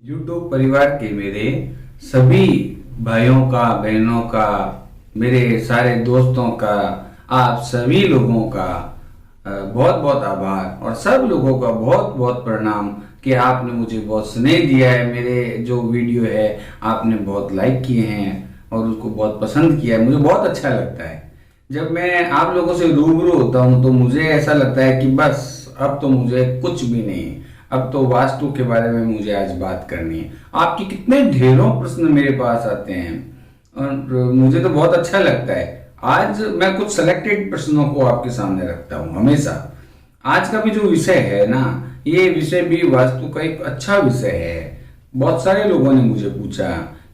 YouTube परिवार के मेरे सभी भाइयों का, बहनों का, मेरे सारे दोस्तों का, आप सभी लोगों का बहुत बहुत आभार और सब लोगों का बहुत बहुत प्रणाम कि आपने मुझे बहुत स्नेह दिया है। मेरे जो वीडियो है आपने बहुत लाइक किए हैं और उसको बहुत पसंद किया है। मुझे बहुत अच्छा लगता है जब मैं आप लोगों से रूबरू होता हूँ, तो मुझे ऐसा लगता है कि बस अब तो मुझे कुछ भी नहीं, अब तो वास्तु के बारे में मुझे आज बात करनी है। आपके कितने ढेरों प्रश्न मेरे पास आते हैं और मुझे तो बहुत अच्छा लगता है। आज मैं कुछ सिलेक्टेड प्रश्नों को आपके सामने रखता हूँ हमेशा। आज का भी जो विषय है ना, ये विषय भी वास्तु का एक अच्छा विषय है। बहुत सारे लोगों ने मुझे पूछा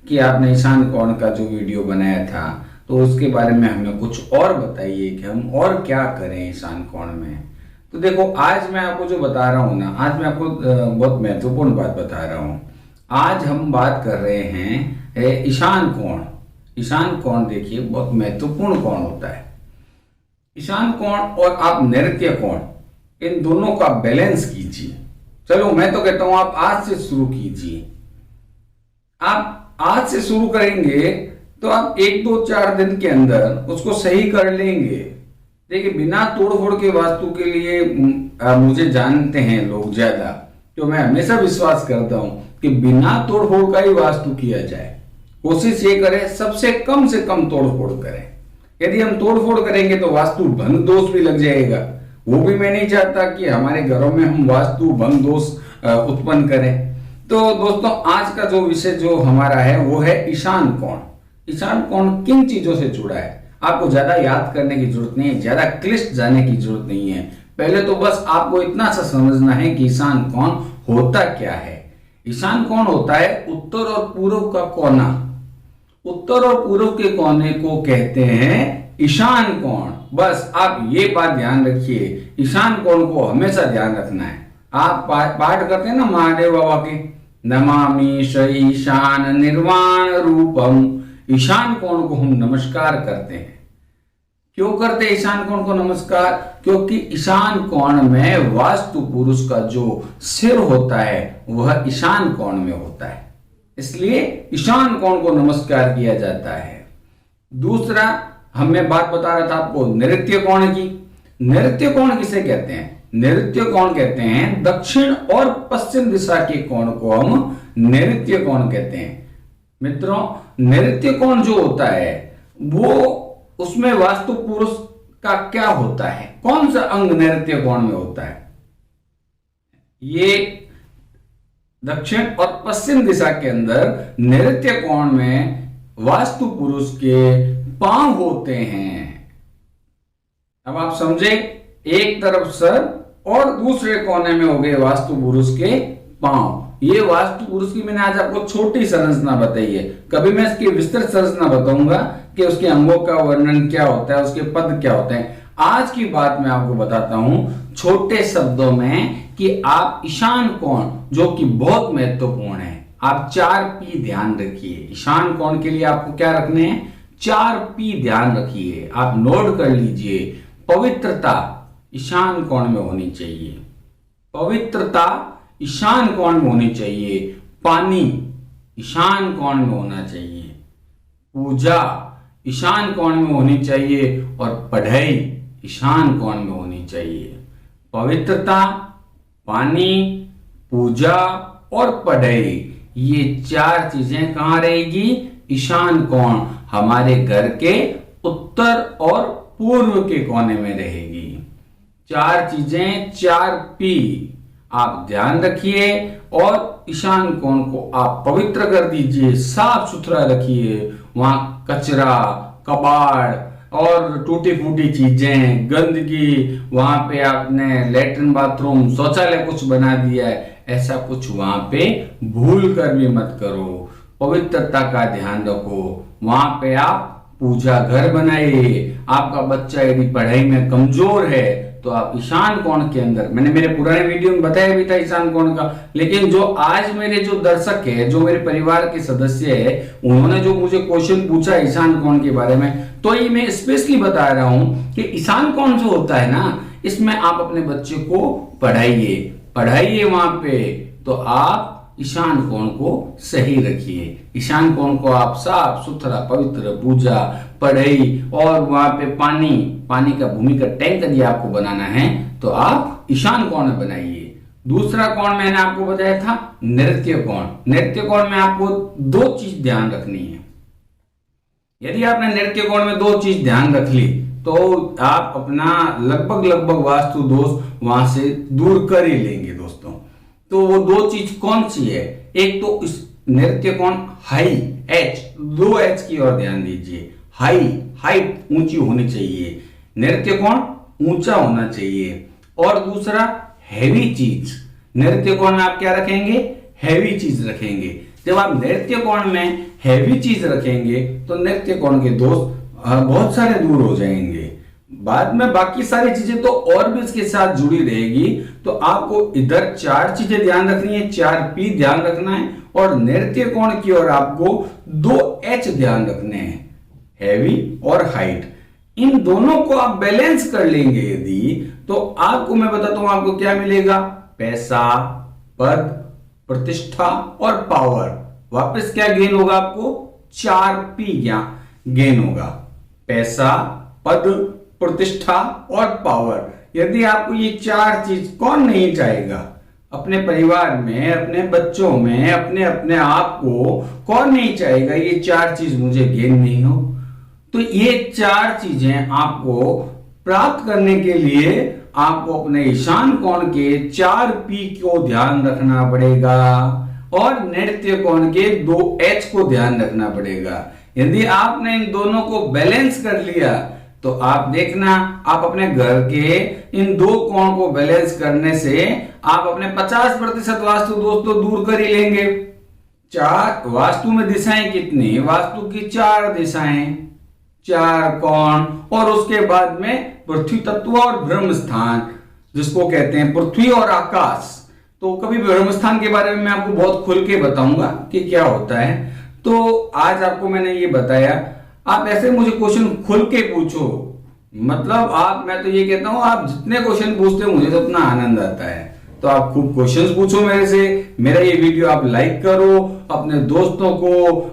कि आपने ईशान कोण का जो वीडियो बनाया था, तो उसके बारे में हमें कुछ और बताइए कि हम और क्या करें ईशान कोण में। तो देखो, आज मैं आपको जो बता रहा हूँ ना, आज मैं आपको बहुत महत्वपूर्ण बात बता रहा हूँ। आज हम बात कर रहे हैं ईशान कोण। ईशान कोण देखिए बहुत महत्वपूर्ण कोण होता है। ईशान कोण और आप नैऋत्य कोण, इन दोनों का बैलेंस कीजिए। चलो, मैं तो कहता हूं आप आज से शुरू कीजिए। आप आज से शुरू करेंगे तो आप 1-2-4 दिन के अंदर उसको सही कर लेंगे। देखिए, बिना तोड़-फोड़ के वास्तु के लिए मुझे जानते हैं लोग ज्यादा, तो मैं हमेशा विश्वास करता हूं कि बिना तोड़-फोड़ का ही वास्तु किया जाए। कोशिश ये करें सबसे कम से कम तोड़-फोड़ करें। यदि हम तोड़-फोड़ करेंगे तो वास्तु भंग दोष भी लग जाएगा। वो भी मैं नहीं चाहता कि हमारे घरों में हम वास्तु भंग दोष उत्पन्न करें। तो दोस्तों, आज का जो विषय जो हमारा है वो है ईशान कोण। ईशान कोण किन चीजों से जुड़ा है? आपको ज्यादा याद करने की जरूरत नहीं है, ज्यादा क्लिष्ट जाने की जरूरत नहीं है। पहले तो बस आपको इतना सा समझना है कि ईशान कोण होता क्या है। ईशान कोण होता है उत्तर और पूर्व का कोना। उत्तर और पूर्व के कोने को कहते हैं ईशान कोण। बस आप ये बात ध्यान रखिए, ईशान कोण को हमेशा ध्यान रखना है। आप पाठ करते हैं ना महादेव बाबा के, नमामि श ईशान निर्वाण रूपम। ईशान कोण को हम नमस्कार करते हैं। क्यों करते हैं ईशान कोण को नमस्कार? क्योंकि ईशान कोण में वास्तु पुरुष का जो सिर होता है वह ईशान कोण में होता है, इसलिए ईशान कोण को नमस्कार किया जाता है। दूसरा, हमें बात बता रहा था आपको नैऋत्य कोण की। नैऋत्य कोण किसे कहते हैं? नैऋत्य कोण कहते हैं दक्षिण और पश्चिम दिशा के कोण को हम नैऋत्य कोण कहते हैं। मित्रों, नैऋत्य कोण जो होता है वो, उसमें वास्तु पुरुष का क्या होता है? कौन सा अंग नैऋत्य कोण में होता है? ये दक्षिण और पश्चिम दिशा के अंदर नैऋत्य कोण में वास्तु पुरुष के पांव होते हैं। अब आप समझे, एक तरफ सर और दूसरे कोने में हो गए वास्तु पुरुष के पांव। ये वास्तु पुरुष की मैंने आज आपको छोटी संरचना बताई है। कभी मैं इसकी विस्तृत संरचना बताऊंगा कि उसके अंगों का वर्णन क्या होता है, उसके पद क्या होते हैं। आज की बात मैं आपको बताता हूं छोटे शब्दों में कि आप ईशान कोण, जो कि बहुत महत्वपूर्ण है, आप 4 P ध्यान रखिए। ईशान कोण के लिए आपको क्या रखने हैं? 4 P ध्यान रखिए, आप नोट कर लीजिए। पवित्रता ईशान कोण में होनी चाहिए। पवित्रता ईशान कोण में होनी चाहिए। पानी ईशान कोण में होना चाहिए। पूजा ईशान कोण में होनी चाहिए और पढ़ाई ईशान कोण में होनी चाहिए। पवित्रता, पानी, पूजा और पढ़ाई, ये 4 चीजें कहां रहेगी? ईशान कोण, हमारे घर के उत्तर और पूर्व के कोने में रहेगी। 4 चीजें, 4 P आप ध्यान रखिए और ईशान कोण को आप पवित्र कर दीजिए, साफ सुथरा रखिए। वहां कचरा, कबाड़ और टूटी फूटी चीजें, गंदगी, वहां पे आपने लेटरिन, बाथरूम, शौचालय कुछ बना दिया है, ऐसा कुछ वहां पे भूल कर भी मत करो। पवित्रता का ध्यान रखो। वहां पे आप पूजा घर बनाइए। आपका बच्चा यदि पढ़ाई में कमजोर है तो आप ईशान कोण के अंदर, मैंने मेरे पुराने वीडियो में बताया भी था ईशान कोण का, लेकिन जो आज मेरे जो दर्शक है, जो मेरे परिवार के सदस्य है, उन्होंने जो मुझे क्वेश्चन पूछा ईशान कोण के बारे में, तो ये मैं स्पेशली बता रहा हूं कि ईशान कोण जो होता है ना, इसमें आप अपने बच्चे को पढ़ाइए वहां पे, तो आप ईशान कोण को सही रखिए। ईशान कोण को आप साफ सुथरा पवित्र पूजा पढ़ाई और वहां पे पानी का भूमि का टैंक यदि आपको बनाना है तो आप ईशान कोण में बनाइए। दूसरा कोण मैंने आपको बताया था नृत्य कोण। नृत्य कोण में आपको दो चीज ध्यान रखनी है। यदि आपने नृत्य कोण में दो चीज ध्यान रख ली तो आप अपना लगभग वास्तु दोष वहां से दूर कर ही लेंगे दोस्तों। तो वो दो चीज कौन सी है? एक तो इस नृत्य कोण हाई एच, दो एच की ओर ध्यान दीजिए। हाइट ऊंची होनी चाहिए, नृत्य कोण ऊंचा होना चाहिए। और दूसरा हैवी चीज, नृत्य कोण में आप क्या रखेंगे? हैवी चीज रखेंगे। जब आप नृत्य कोण में हैवी चीज रखेंगे तो नृत्य कोण के दोष बहुत सारे दूर हो जाएंगे। बाद में बाकी सारी चीजें तो और भी इसके साथ जुड़ी रहेगी। तो आपको इधर चार चीजें ध्यान रखनी है, 4P ध्यान रखना है और नृत्य कोण की ओर आपको 2H ध्यान रखने हैं, हैवी और हाइट। इन दोनों को आप बैलेंस कर लेंगे यदि, तो आपको मैं बताता हूं आपको क्या मिलेगा? पैसा, पद, प्रतिष्ठा और पावर। वापस क्या गेन होगा आपको? 4P गेन होगा, पैसा, पद, प्रतिष्ठा और पावर। यदि आपको ये चार चीज, कौन नहीं चाहेगा अपने परिवार में, अपने बच्चों में, अपने आप को कौन नहीं चाहेगा ये चार चीज मुझे गेन नहीं हो? तो ये चार चीजें आपको प्राप्त करने के लिए आपको अपने ईशान कोण के 4P को ध्यान रखना पड़ेगा और नृत्य कोण के 2H को ध्यान रखना पड़ेगा। यदि आपने इन दोनों को बैलेंस कर लिया तो आप देखना, आप अपने घर के इन दो कोण को बैलेंस करने से आप अपने 50% वास्तु दोष तो दूर कर ही लेंगे। चार वास्तु में दिशाएं कितनी? वास्तु की 4 दिशाएं, 4 कोण और उसके बाद में पृथ्वी तत्व और ब्रह्म स्थान, जिसको कहते हैं पृथ्वी और आकाश। तो कभी ब्रह्म स्थान के बारे में मैं आपको बहुत खुल के बताऊंगा कि क्या होता है। तो आज आपको मैंने ये बताया। आप ऐसे मुझे क्वेश्चन खुल के पूछो, मतलब मैं तो ये कहता हूं आप जितने क्वेश्चन पूछते हो मुझे तो उतना आनंद आता है। तो आप खूब क्वेश्चंस पूछो मेरे से। मेरा ये वीडियो आप लाइक करो, अपने दोस्तों को,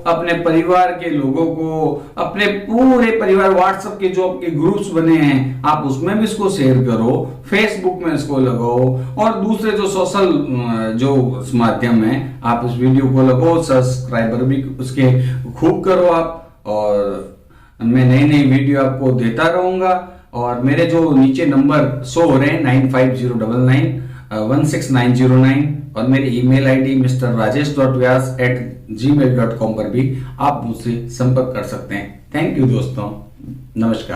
अपने परिवार के लोगों को, अपने पूरे परिवार व्हाट्सएप के जो आपके ग्रुप्स बने हैं आप उसमें भी इसको शेयर करो, फेसबुक में इसको लगाओ और दूसरे जो सोशल जो माध्यम है आप इस वीडियो को लगाओ, सब्सक्राइबर भी उसके खूब करो आप। और मैं नई नई वीडियो आपको देता रहूंगा। और मेरे जो नीचे नंबर शो हो रहे हैं 9509916909 और मेरी ईमेल आईडी mrrajesh.vyas@gmail.com पर भी आप मुझसे संपर्क कर सकते हैं। थैंक यू दोस्तों, नमस्कार।